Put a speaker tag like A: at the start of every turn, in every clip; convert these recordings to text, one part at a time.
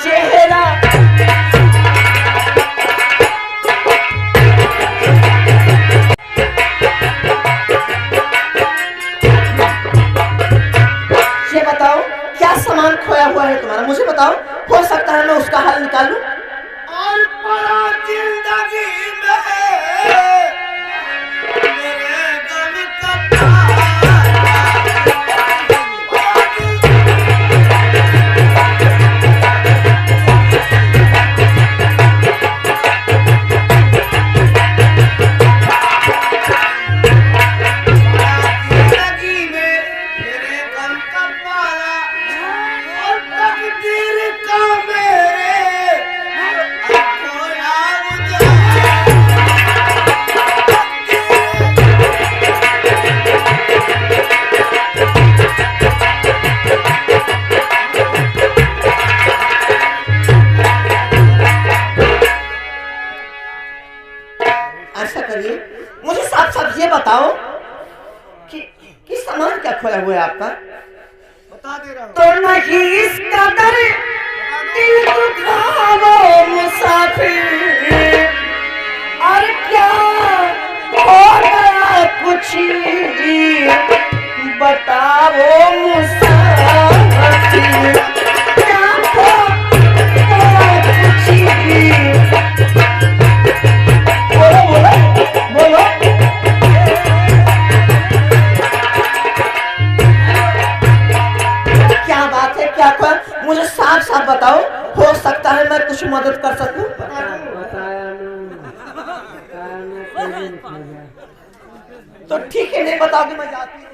A: चेहरा ये बताओ क्या सामान खोया हुआ है तुम्हारा, मुझे बताओ, हो सकता है मैं उसका हल निकालूं।
B: और पड़ा जिंदगी में मेरे गम का
A: मुझे साफ साफ ये बताओ कि सामान क्या खोया हुआ है आपका।
B: बता दे रहा हूँ।
A: तो नहीं इस कदर दिल दुखाओ मुसाफिर, और क्या हो गया कुछ बताओ मुसाफिर, क्या हो गया कुछ, बोलो बोलो बोलो। क्या बात है, क्या कर, मुझे साफ साफ बताओ, हो सकता है मैं कुछ मदद कर सकूं। तो ठीक है, नहीं बताओगे मैं जाती हूँ।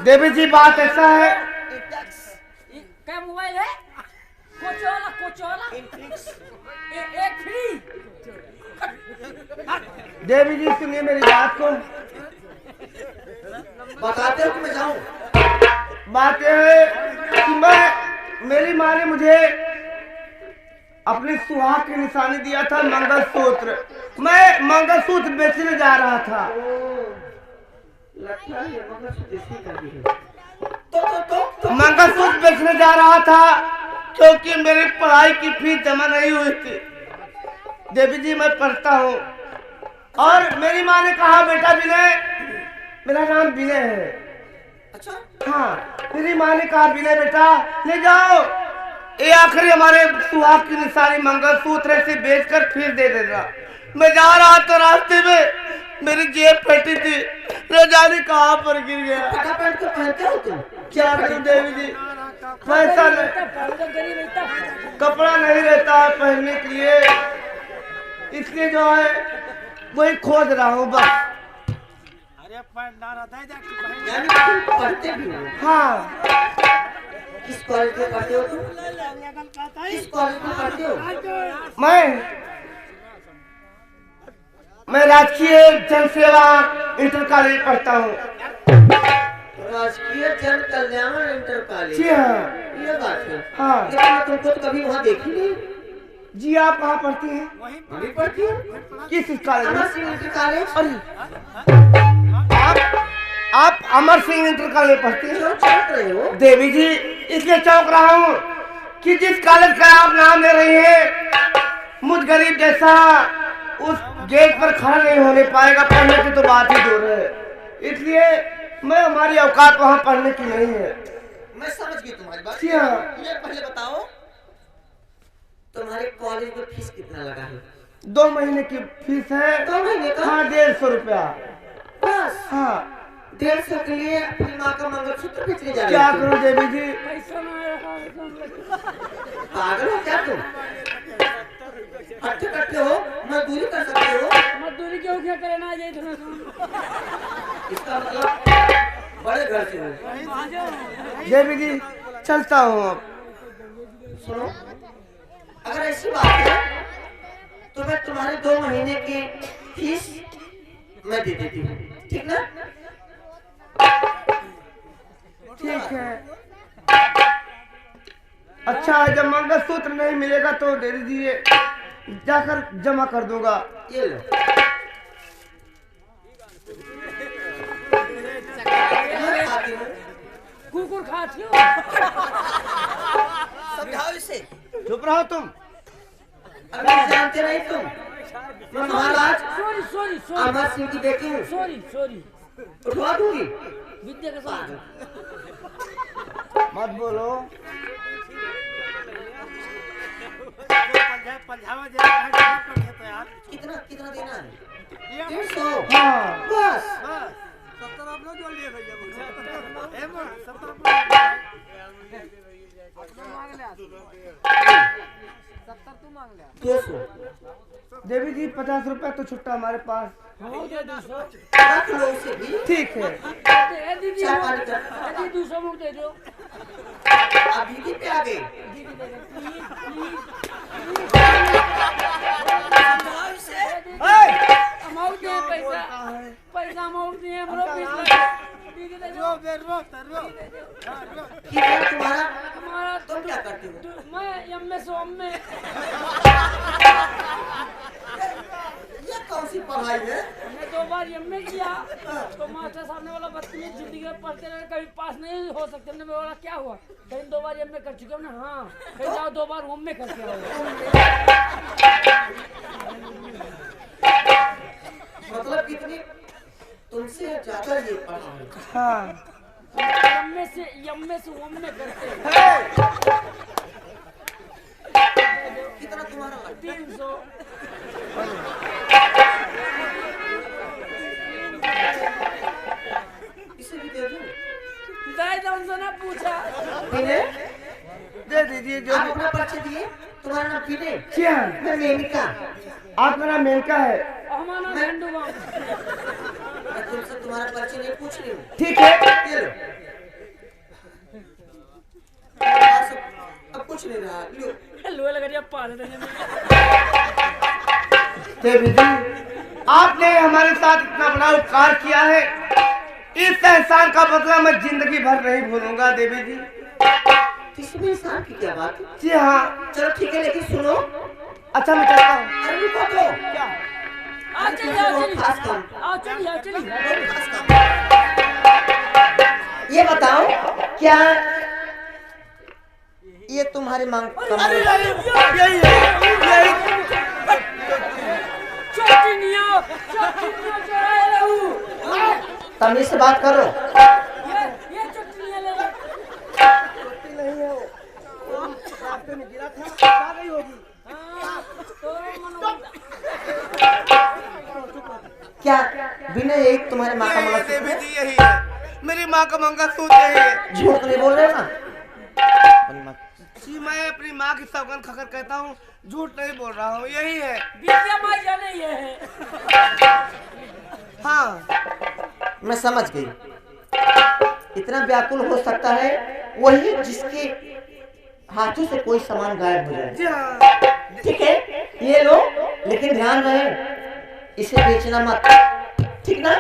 B: देवी जी बात ऐसा है,
C: क्या मोबाइल है? कोचोला कोचोला एक फ्री।
B: देवी जी सुनिए मेरी बात को।
A: बताते हो कि मैं जाऊं।
B: बात यह है कि मेरी माँ ने मुझे अपने सुहाग की निशानी दिया था मंगलसूत्र। मैं मंगलसूत्र बेचने जा रहा था।
A: लगता है मंगलसूत्र इसी का भी है। तो
B: मंगलसूत्र बेचने जा रहा था क्योंकि मेरी पढ़ाई की फीस जमा नहीं हुई थी। देवी जी मैं पढ़ता हूँ और मेरी माँ ने कहा बेटा विनय, मेरा नाम विनय है।
A: अच्छा
B: हाँ, मेरी माँ ने कहा विनय बेटा ले जाओ, ये आखिरी हमारे सुहाग की निशानी मंगलसूत्र से बेचकर फीस दे देगा। मैं जा रहा था, रास्ते में मेरी जेब फटी थी, न जाने कहाँ पर गिर गया।
A: फटा पैंट को पहनते हो तुम?
B: क्या करूं देवी जी, पैसा नहीं, कपड़ा नहीं रहता है पहनने के लिए, इसलिए जो है वही खोज रहा हूँ बस।
A: यानी तुम पढ़ते भी हो?
B: हाँ।
A: किस कॉलेज में पढ़ते हो तुम? किस कॉलेज में पढ़ते हो?
B: मैं राजकीय जन सेवा इंटर कॉलेज पढ़ता हूँ।
A: राजकीय जन कल्याण इंटर कॉलेज?
B: जी हाँ।
A: ये बात है।
B: हाँ।
A: लेकिन मैं तुमको तो कभी वहाँ देखी नहीं।
B: जी आप कहाँ पढ़ती हैं?
A: वहीं पढ़ती हूँ।
B: किस कॉलेज में?
A: Amar Singh inter college.
B: आप अमर सिंह इंटर कॉलेज पढ़ती हैं?
A: चौंक रहे हो
B: देवी जी, इसलिए चौंक रहा हूँ कि जिस कॉलेज का आप नाम ले रही हैं, मुझ गरीब जैसा उस गेट पर खड़ा नहीं होने पाएगा, पढ़ने की तो बात ही दूर है। इसलिए मैं, हमारी औकात वहाँ पढ़ने की नहीं है।
A: मैं समझ गई तुम्हारी बात।
B: हाँ।
A: ये पहले बताओ तुम्हारे कॉलेज में फीस कितना लगा है?
B: 2 महीने की फीस है।
A: 2 महीने का?
B: हाँ, 150 रुपया
A: बस?
B: हाँ।
A: 150 के लिए अपनी माँ का मंगलसूत्र बेचने जा रहे हो?
B: क्या करूँ देवी जी?
A: पागल हो क्या तुम? अट्ठे हो, मजदूरी कर सकते हो।
C: मजदूरी क्यों क्या करना है?
A: इसका मतलब बड़े घर से हो।
B: देवी जी चलता हूँ अब।
A: सुनो, अगर ऐसी बात है तो मैं तुम्हारे 2 महीने की फीस मैं दे देती हूँ, ठीक ना?
B: ठीक है। अच्छा, जब मंगलसूत्र नहीं मिलेगा तो दे दीजिए, जाकर जमा कर दूंगा।
A: ये लो। खाती हूँ?
C: कुकुर खाती हो?
A: समझाओ इसे।
B: चुप रहो तुम।
A: अभी जानते नहीं तुम, मैं महाराज
C: sorry sorry sorry
A: Amar Singh की बेटी हूँ।
C: सॉरी सॉरी
A: उठवा दूंगी।
C: विद्या के साथ
B: मत बोलो।
A: कितना कितना देना है? 300
B: हाँ
A: बस। दो सौ
B: देवी जी 50 रुपए तो छुट्टा हमारे पास।
C: हाँ दे 200
A: रख लो उसे भी।
B: ठीक है।
C: ए दीदी
A: चाय पानी कर।
C: दीदी 200 मुझे दे दो
A: अब दीदी पे आ गए।
C: दीदी दे दो प्लीज अमाउंट दे पैसा पैसा अमाउंट दिए हमरो 20 लाख दीदी दे दो
A: कितना तुम्हारा?
C: हमारा
A: तुम क्या करती हो?
C: मैं एमए सोम में
A: ये कौन सी पढ़ाई है?
C: हमने 2 बार एमए किया तो मास्टर साहब ने बोला बदतमीज जिंदगी में पढ़ते रहे कभी पास नहीं हो सकते। हमने बोला क्या हुआ? कहीं 2 बार एमए कर चुके हमने। हाँ कहीं जाओ 2 बार एमए करके आओ।
A: मतलब कितनी तुमसे ज्यादा ये पढ़ा है।
B: हाँ
C: एमए से एमए करते
A: कितना तुम्हारा लगता
C: 300
A: है? इसे भी दे दूं?
C: दाई हमसे ना पूछा
A: पीने?
B: दे दीजिए जो
A: आप
B: भी।
A: अपना पर्ची दिए। तुम्हारा नाम पीने?
B: जी हाँ।
A: मैं मेनिका।
B: आपका नाम मेनका है।
C: हमारा नाम झंडू बाम।
A: मैं तुमसे तुम्हारा पर्ची नहीं पूछ रही हूँ।
B: ठीक है।
A: ये लो। हाँ, अब कुछ नहीं रहा। लो।
C: लोहे लगा दिया पाले देने में।
B: देवी जी आपने हमारे साथ इतना बड़ा उपकार किया है, इस एहसान का बदला मैं जिंदगी भर नहीं भूलूंगा देवी जी।
A: इसमें इंसान की क्या बात है?
B: जी हाँ।
A: चलो ठीक है, लेकिन सुनो।
B: अच्छा मैं चलता हूँ।
A: अरे रुको तो।
B: क्या?
C: आओ चलिए आओ चलिए
A: खास काम।
C: आओ चलिए आओ चलिए
A: बहुत खास काम। ये बताओ क्या ये तुम्हारी मांग
B: अरे यही है।
C: चोटिनियो चोराए रहू।
A: तमीज से बात करो।
C: ये चोटिनिया ले लो।
B: नहीं है वो रास्ते में गिरा था, आ गई होगी।
C: हाँ, तो मनो
A: क्या बिना एक तुम्हारे माँ का
B: यही है
A: मंगलसूत्र
B: देवी
A: है?
B: जी, यही है मेरी माँ का मंगलसूत्र यही है।
A: झूठ नहीं बोल रहे ना?
B: जी मैं अपनी माँ की सौगंध खाकर कहता हूँ, झूठ नहीं बोल रहा हूँ, यही है।
C: विद्या माँ जाने ये है।
B: हाँ
A: मैं समझ गई। इतना व्याकुल हो सकता है वही जिसके हाथों से कोई सामान गायब हो जाए।
B: जी हाँ।
A: ठीक है, ये लो, लेकिन ध्यान रहे इसे बेचना मत, ठीक ना?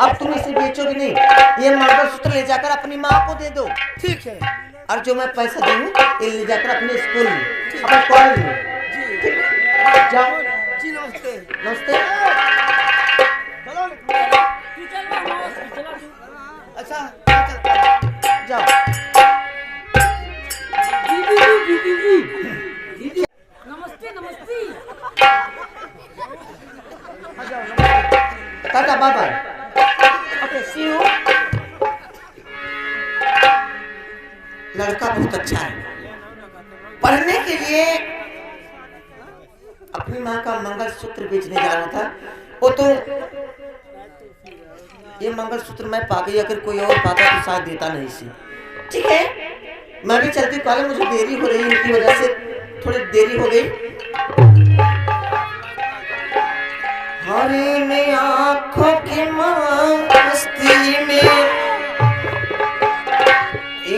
A: अब तुम इसे बेचोगे नहीं, ये मंगलसूत्र ले जाकर अपनी माँ को दे दो।
B: ठीक है।
A: और जो मैं पैसा दूँ ये ले जाकर अपने स्कूल में, अपने कॉलेज में, ठीक है? जाओ।
B: जी नमस्ते।
A: नमस्ते।
B: चलो
C: तू चल ना माँ चला तू।
B: अच्छा मैं चलता हूँ।
A: जाओ।
C: दीदी नमस्ते नमस्ते।
A: Tata bye bye. Okay see you. लड़का बहुत अच्छा है, पढ़ने के लिए अपनी माँ का मंगलसूत्र बेचने जा रहा था। वो तो ये मंगलसूत्र मैं पा गई, अगर कोई और पाता तो शायद देता नहीं इसे। ठीक है, मैं भी चलती हूँ, कॉलेज मुझे देरी हो रही है, इनकी वजह से थोड़ी देरी हो गई। हरे में आँखों की मस्ती में,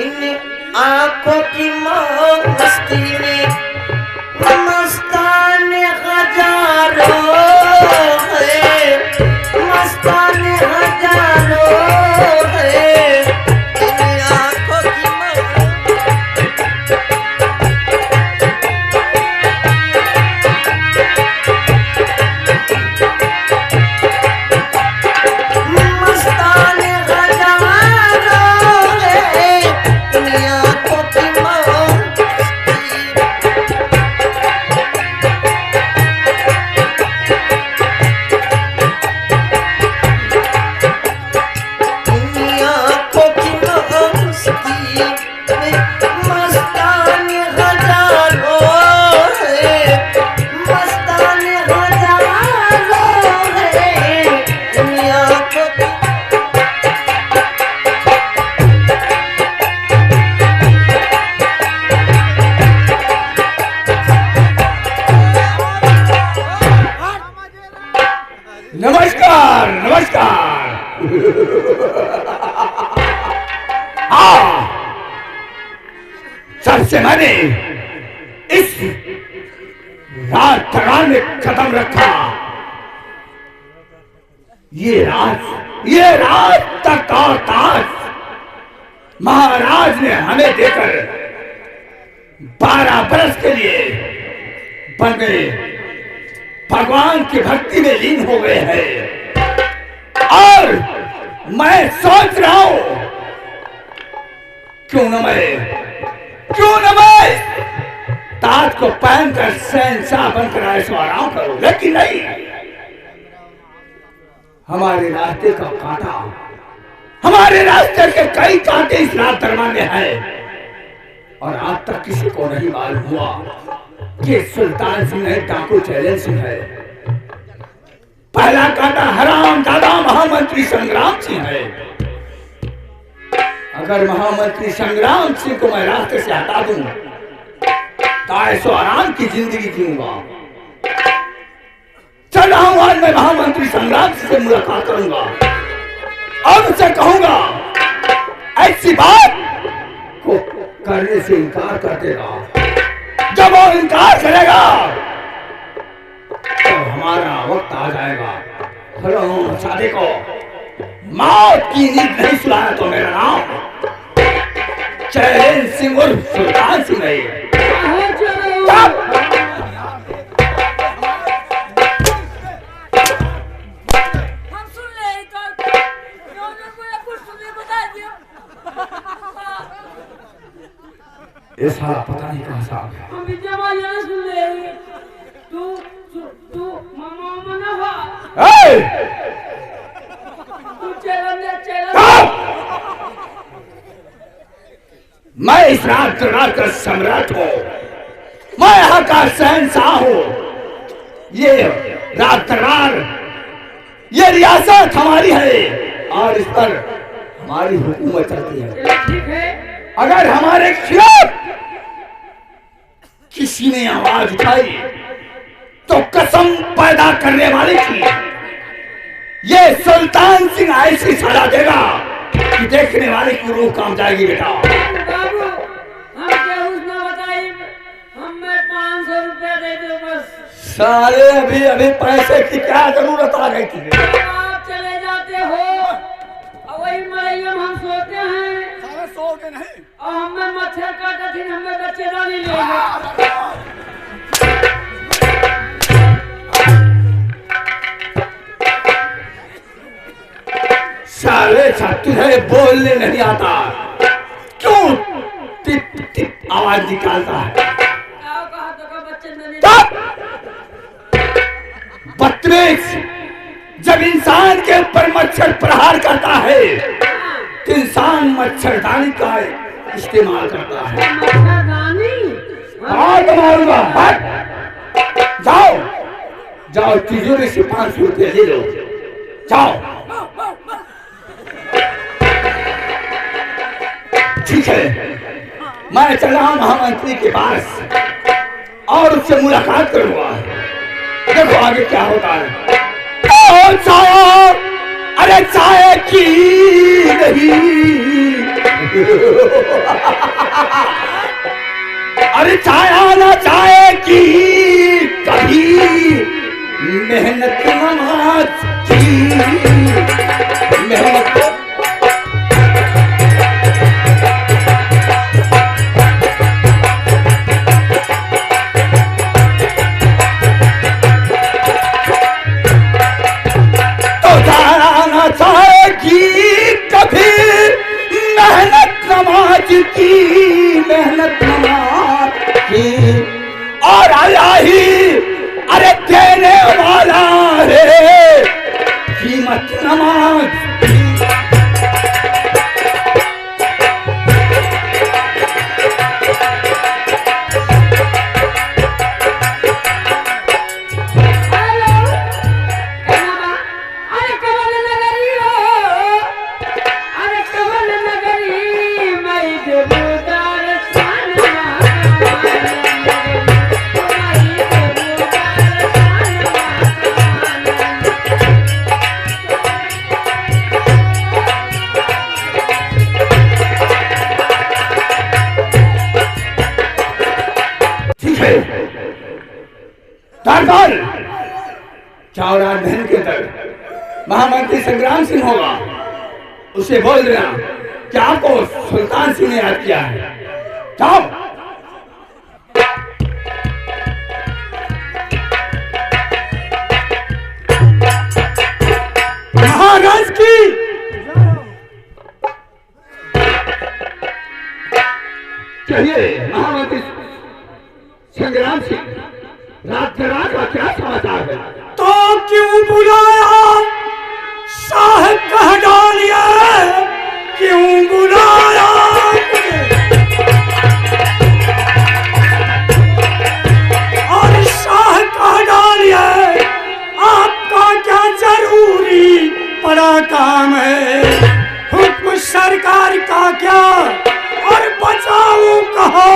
A: इन आँखों की मस्ती में मस्तान हजारों है, मस्तान हजारों है, इन आँखों की मस्तान हजारों
D: नमस्कार नमस्कार। हाँ, सबसे मैंने इस रात दरबार में कदम रखा। ये रात तक और ताज महाराज ने हमें देकर 12 बरस के लिए बन गए, भगवान की भक्ति में लीन हो गए हैं। और मैं सोच रहा हूं क्यों न मैं ताज को पहनकर शहंशाह बनकर ऐशो आराम करूं, लेकिन नहीं, हमारे रास्ते का कांटा, हमारे रास्ते के कई कांटे इस रात दरबार में है और आज तक किसी को नहीं मालूम हुआ कि सुल्तान सिंह है, डाकू चैलेंज सिंह है। पहला कांटा हराम दादा महामंत्री संग्राम सिंह है। अगर महामंत्री संग्राम सिंह को मैं रास्ते से हटा दूं तो ऐसो आराम की जिंदगी जीऊंगा। चल रहा हूं, आज मैं महामंत्री संग्राम सिंह से मुलाकात करूंगा और उससे कहूंगा ऐसी बात को करने से इनकार कर देगा। जब वो इनकार करेगा तो हमारा वक्त आ जाएगा। हेलो शादी को मौत की नींद नहीं सुलाया तो मेरा नाम चैलेंज सिंह और सुल्तान सिंह है। ये सारा पता नहीं कहाँ से आ गया।
C: हम विद्या वाले सुन ले। तू मामा ना हुआ। तू चैलेंज।
D: मैं इस रात दरबार का सम्राट हूँ, मैं यहाँ का शहंशाह हूँ। ये रात दरबार, ये रियासत हमारी है और इस पर हमारी हुकूमत चलती है।
C: ठीक है,
D: अगर हमारे खिलाफ किसी ने आवाज उठाई तो कसम पैदा करने वाले की ये सुल्तान सिंह ऐसी सजा देगा कि देखने वाले की रूह काम जाएगी। बेटा
C: बाबू, हम क्या उसने बताई, हमें 500 रुपया दे दो बस।
D: साले अभी पैसे की क्या जरूरत आ गई थी?
C: आप चले जाते हो और वही मलैया हम सोते हैं।
D: सोते नहीं
C: और हमें मच्छर काटा थी, हमें बच्चेदानी ले गए।
D: साले तुझे बोलने नहीं आता, क्यों टिप टिप आवाज निकालता है?
C: कहा तो बच्चे
D: बदतमीज, जब इंसान के ऊपर मच्छर प्रहार करता है तो इंसान मच्छरदानी का इस्तेमाल करता है। मारूंगा, जाओ तिजोरी से 500 रुपये ले लो, जाओ। ठीक है, मैं चल रहा हूं महामंत्री के पास और उससे मुलाकात करूंगा। देखो आगे क्या होता है। चाय, अरे चाय की नहीं, अरे चाय आना चाय की कभी मेहनत नमाज की मेहनत। मेहनत नमाज की और दरबार चौरा बहन के अंदर महामंत्री संग्राम सिंह होगा, उसे बोल देना कि आपको सुल्तान सिंह ने याद किया है। जाओ।
B: महाराज की
D: चलिए महामंत्री संग्राम सिंह, रात का क्या समाचार है?
B: तो क्यों बुलाया? शाह कह डालिया, क्यों बुलाया? और शाह कह डालिया, आपका क्या जरूरी बड़ा काम है? हुक्म सरकार का क्या और बचाओ कहो,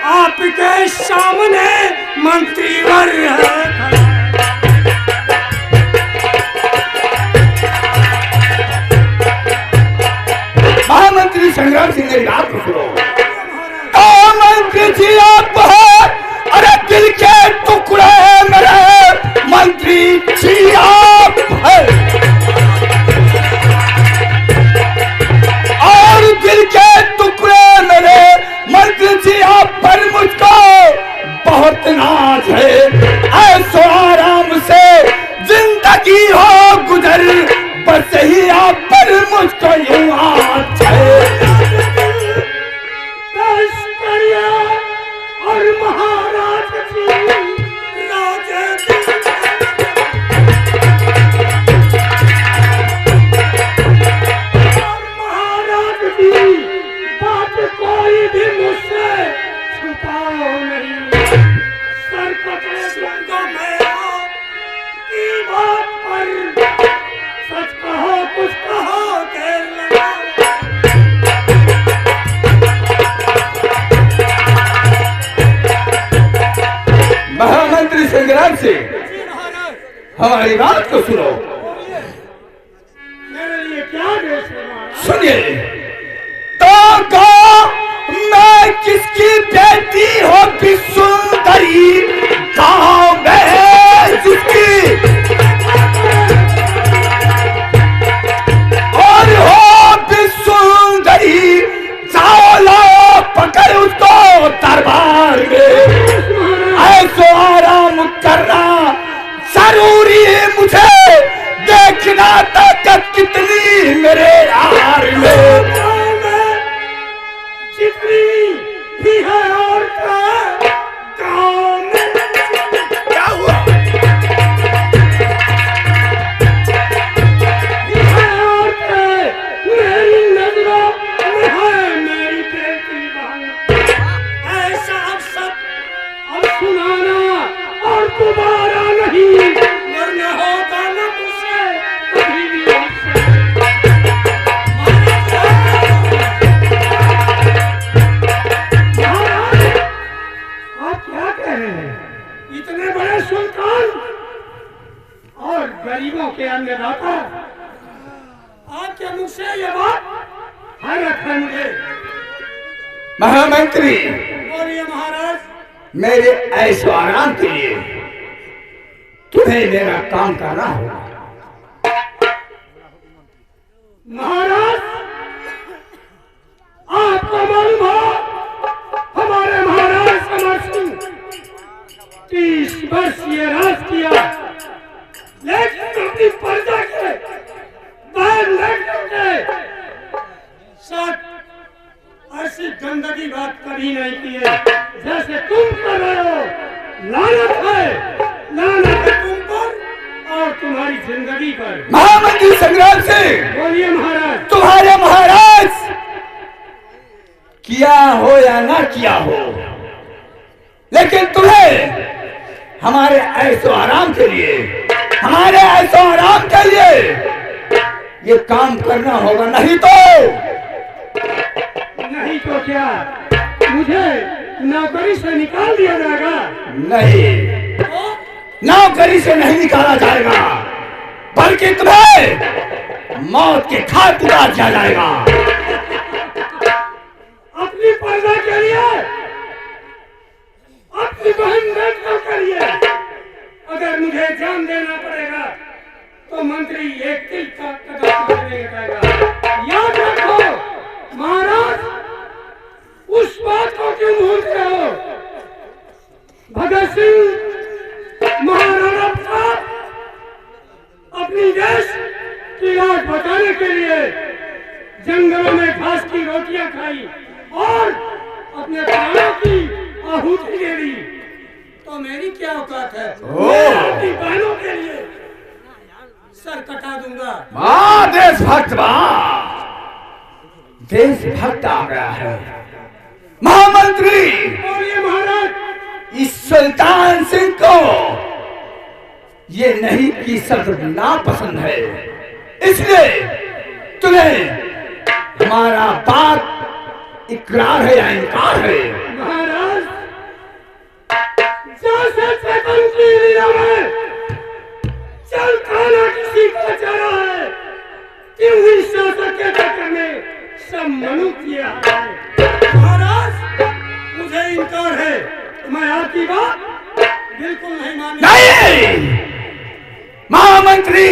B: आपके सामने मंत्रीवर है।
D: महामंत्री संग्राम सिंह ने बात सुनो। मंत्री जी आप है, अरे दिल के टुकड़े मेरे मंत्री जी आप है, और दिल के टुकड़े मेरे मंत्री जी आप पर मुझको बहुत नाज है। ऐसो आराम से जिंदगी हो गुजर, बस ही आप पर मुझको यूं आज है।
B: और महाराज जी राजे और महाराज जी, बात कोई भी मुझसे छुपाओ नहीं। सर पकड़े दूंगा मैं आपकी बात पर। सच कहो, कुछ कहो, देर लगा।
D: महामंत्री संग्राम सिंह, हमारी बात को सुनो।
B: मेरे लिए क्या देश है?
D: सुनिए, तो मैं किसकी बेटी होगी सुंदरी, गाँव में जिसकी और हो भी सुंदरी, जाओ लाओ पकड़ उसको दरबार में। ऐसो आराम करना जरूरी है मुझे, देखना ताकत कितनी मेरे यार में।
B: जितनी भी है औरतें गाँव में,
D: क्या हुआ?
B: औरतें मेरी नजरों में है, मेरी बेटी बहन। ऐसा अवसर अब सुनाना और दोबारा नहीं, वरना होगा न मुझसे कभी भी अवसर। आप क्या कह रहे हैं? इतने बड़े सुल्तान और गरीबों के अन्नदाता, आपके मुख से ये बात हैरत है मुझे।
D: महामंत्री,
B: बोलिए महाराज।
D: मेरे ऐशो आराम के लिए तुम्हें मेरा काम करना होगा।
B: महाराज, आपको मालूम हो, हमारे महाराज समर सिंह 30 वर्ष ये राज किया, लेकिन अपनी प्रजा के बैन लड़कों के साथ ऐसी गंदगी बात कभी नहीं की है जैसे तुम कर रहे हो। लानत है तुम पर और तुम्हारी जिंदगी पर।
D: महामंत्री संग्राम सिंह,
B: बोलिए महाराज।
D: तुम्हारे महाराज किया हो या ना किया हो, लेकिन तुम्हें हमारे ऐसो आराम के लिए, हमारे ऐसो आराम के लिए ये काम करना होगा। नहीं तो
B: क्या मुझे नौकरी से निकाल दिया जाएगा?
D: नहीं, नौकरी से नहीं निकाला जाएगा, बल्कि तुम्हें मौत के घाट उतार दिया जाएगा।
B: अपनी प्रजा के लिए, अपनी बहन बेटियों के लिए
E: मुझे जान देना पड़ेगा तो मंत्री एक तिल का कदम नहीं उठाएगा। याद रखो महाराज, उस बात को क्यों भूलते हो? भगत सिंह महाराणा प्रताप अपनी देश की राज बचाने के लिए जंगलों में घास की रोटियां खाई और अपने प्राणों की आहुति दे दी। तो मेरी क्या औकात है? मैं अपनी बहनों के लिए सर कटा दूंगा।
D: मां देशभक्त, देशभक्त आ गया है। महामंत्री,
E: बोलिए महाराज।
D: इस सुल्तान सिंह को ये नहीं कि शब्द नापसंद है, इसलिए तुम्हें हमारा बात इकरार है या इनकार है?
E: महाराज, जैसे चेतन की लीला में चल खाना किसी को चला है, क्यों ही शासक के चक्कर में सब मनु किया है। महाराज, मुझे इनकार है, मैं आपकी बात बिल्कुल नहीं मानूंगा।
D: नहीं महामंत्री,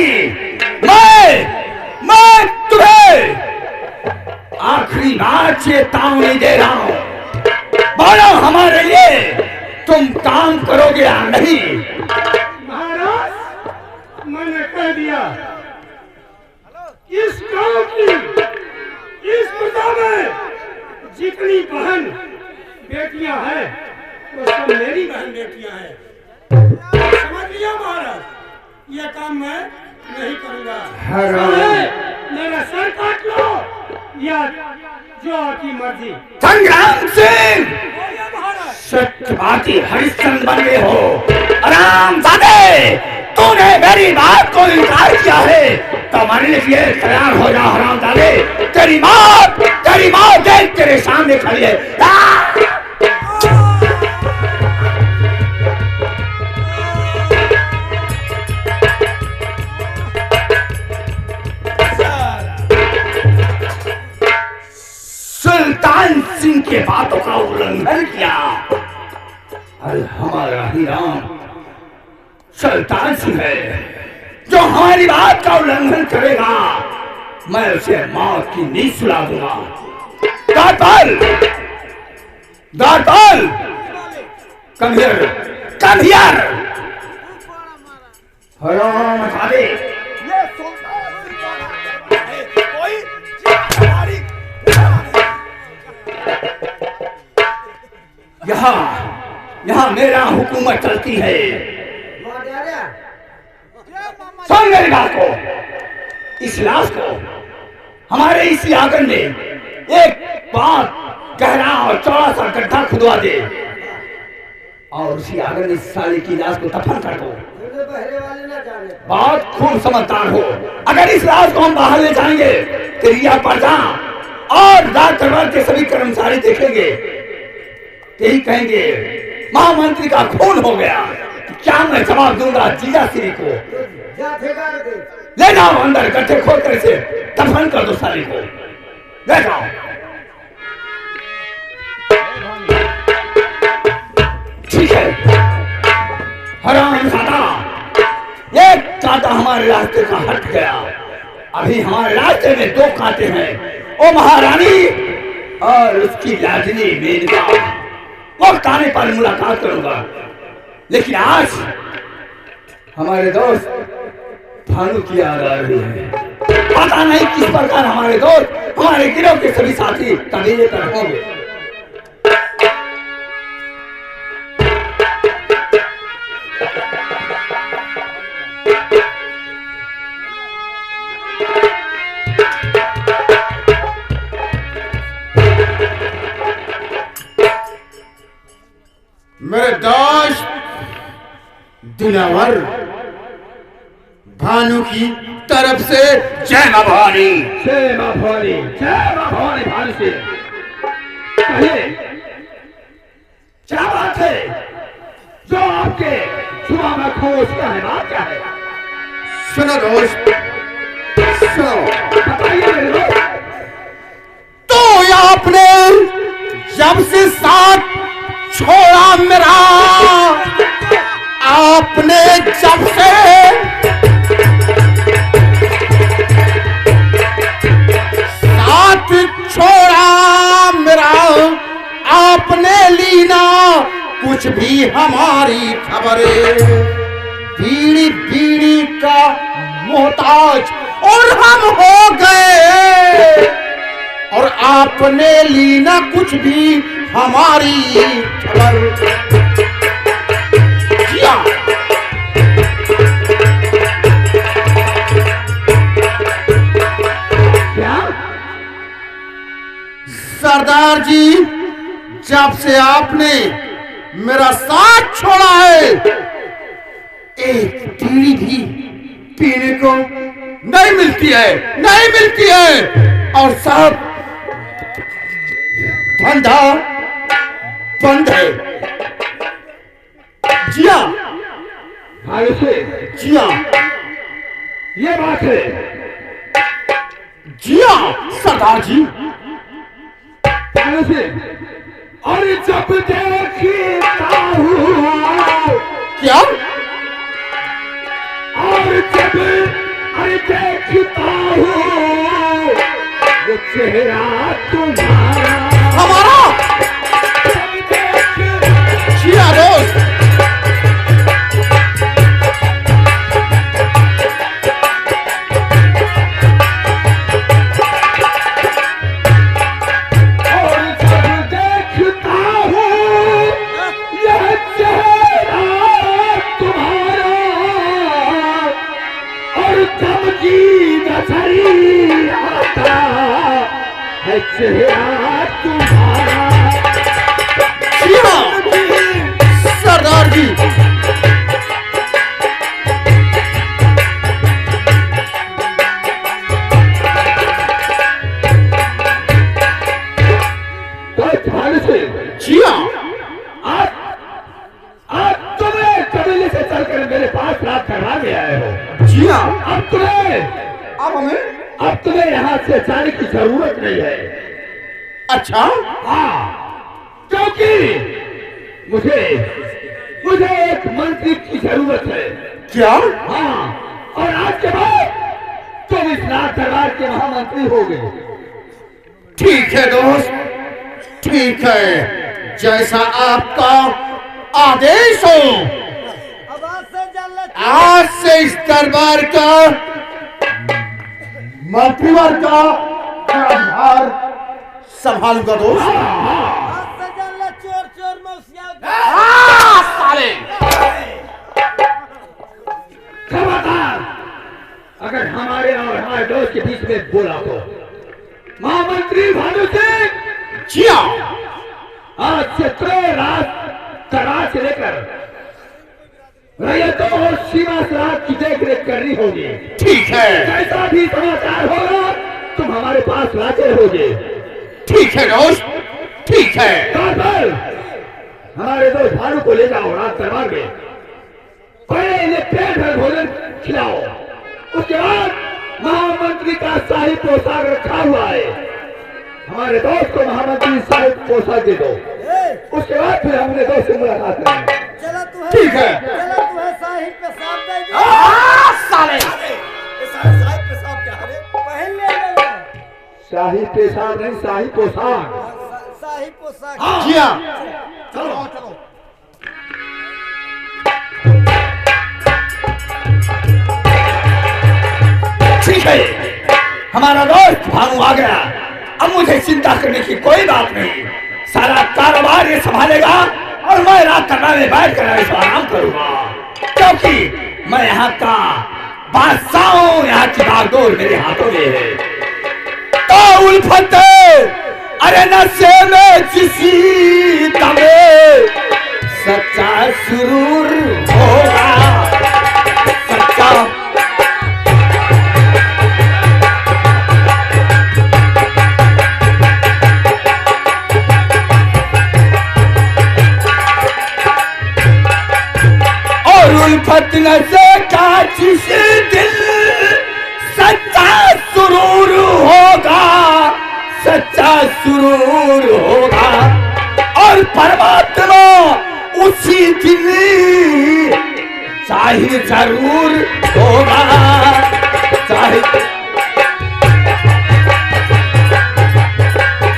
D: मैं तुम्हें आखिरी बार चेतावनी दे रहा हूं। बोलो, हमारे लिए तुम काम करोगे या नहीं?
E: महाराज, मैंने कह दिया, इस गांव की, इस प्रजा में जितनी बहन बेटियां हैं, वो सब मेरी बहन बेटियां हैं। समझ लिया महाराज, ये काम मैं नहीं करूंगा। मेरा सर काट लो या जो आपकी मर्जी।
D: संग्राम सिंह,
E: बोलिए महाराज।
D: सत्यवादी हरिश्चंद्र बन गए हो। हरामजादे, तूने मेरी बात को इनकार किया है तो मरने के लिए तैयार हो जा। हरामजादे, तेरी माँ देख तेरे सामने खड़ी है। सुल्तान सिंह के बातों का उल्लंघन किया और हमारा ही राम सुल्तान सिंह है जो हमारी बात का उल्लंघन करेगा, मैं उसे मौत की नींद सुला दूंगा। दाताल, कम हियर। हरामजादे, यहाँ मेरा हुकूमत चलती है। सुन मेरी बात को, इस लाश को हमारे इस आंगन में एक बहुत गहरा और चौड़ा सा गड्ढा खुदवा दे और उसी आंगन में साले की लाश को दफन कर दो। बहुत खूब समझदार हो। अगर इस लाश को हम बाहर ले जाएंगे तो रिया प्रजा और राज दरबार के सभी कर्मचारी देखेंगे, यही कहेंगे महामंत्री का खून हो गया। क्या मैं जवाब दूंगा जीजा श्री को? ले जाओ अंदर, गड्ढे खोल कर इसे दफन कर दो साली को। ले जाओ। ठीक है। हरामजादा, एक कांटा हमारे रास्ते का हट गया। अभी हमारे रास्ते में दो कांटे हैं, ओ महारानी और उसकी लाडली मेनका। वक्त आने पर मुलाकात करूंगा, लेकिन आज हमारे दोस्त भानु की याद आ रही है। पता नहीं किस प्रकार हमारे दोस्त, हमारे गिरोह के सभी साथी कबीले पर होंगे।
F: मेरे दोस्त दिलावर, भानु की तरफ से
D: जय मां भवानी, जय मां भवानी, जय मां भवानी। भानु से कहिए, क्या बात है जो आपके जुबान में खोज क्या है? बात क्या है?
F: सुनो दोस्त, सुनो।
D: बताइए मेरे दोस्त।
F: तो आपने जब से साथ छोड़ा मेरा, आपने जब से कुछ भी हमारी खबरें। बीड़ी बीड़ी का मोहताज और हम हो गए, और आपने ली ना कुछ भी हमारी खबर। किया
E: क्या?
F: सरदार जी, जब से आपने मेरा साथ छोड़ा है, एक बीड़ी भी पीने को नहीं मिलती है, नहीं मिलती है, और सब धंधा बंद है। जी हाँ,
E: भाई से
F: जी हाँ,
E: ये बात है।
F: जी हाँ सरदार जी।
E: भाई से और जब देखता हूँ,
F: क्या?
E: और जब अरे देखता हूँ वो चेहरा तुम्हारा,
F: हमारा?
E: जब देख
F: जी हाँ दोस्त।
E: और जब देखता हूँ यह चेहरा तुम्हारा, और तब जी नजरी आता है चेहरा तुम्हारा।
F: जी हाँ सरदार जी।
E: तो ध्यान से
F: जी हाँ,
E: आज आज तुम्हें कबीले से चलकर मेरे पास रात करवा के आए हो।
F: जी हाँ।
E: अब तुम्हें यहाँ से जाने की जरूरत नहीं है।
F: अच्छा,
E: हाँ, क्योंकि मुझे एक मंत्री की जरूरत है।
F: क्या?
E: हाँ, और आज के बाद तुम इस राज दरबार के महामंत्री हो गए।
F: ठीक है दोस्त, ठीक है, जैसा आपका आदेश हो। आज से इस दरबार का मंत्रीवर का भार संभालूंगा दोस्त। साले,
E: खबरदार, अगर हमारे और हमारे दोस्त के बीच में बोला तो महामंत्री भानु सिंह,
F: जी हाँ,
E: आज से पूरे रात तराश से लेकर रैयतों और सीमा सराहत की देख रेख करनी होगी।
F: ठीक है,
E: जैसा भी समाचार होगा तुम हमारे पास लाते रहोगे।
F: ठीक है दोस्त, ठीक है।
E: काफल, हमारे दोस्त भानु को ले जाओ रात दरबार में, पहले इन्हें पेट भर भोजन खिलाओ। उसके बाद महामंत्री का शाही पोशाक रखा हुआ है, हमारे दोस्त को महामंत्री शाही पोशाक दे दो। उसके बाद फिर हमने दोस्त से मुलाकात करेंगे।
F: ठीक है।
A: शाही पेशाब दे दे।
F: साले,
E: शाही पेशाब नहीं, शाही पोशाक।
A: शाही पोशाक।
F: जी हाँ, चलो चलो।
D: ठीक है, हमारा दोस्त भानु आ गया। अब मुझे चिंता करने की कोई बात नहीं, सारा कारोबार ये संभालेगा और मैं रात दरबार में बैठ कर ऐसा आराम करूंगा, क्योंकि मैं यहाँ का बादशाह हूँ। यहाँ की बागडोर मेरे हाथों में है। तो उल्फत, अरे नशे में किसी दमे सच्चा सुरूर होगा, सच्चा। उल्फत नशे का जिस दिल सच्चा सुरूर होगा, सच्चा सुरूर होगा, और परमात्मा उसी दिन जाहिर जरूर होगा, जाहिर।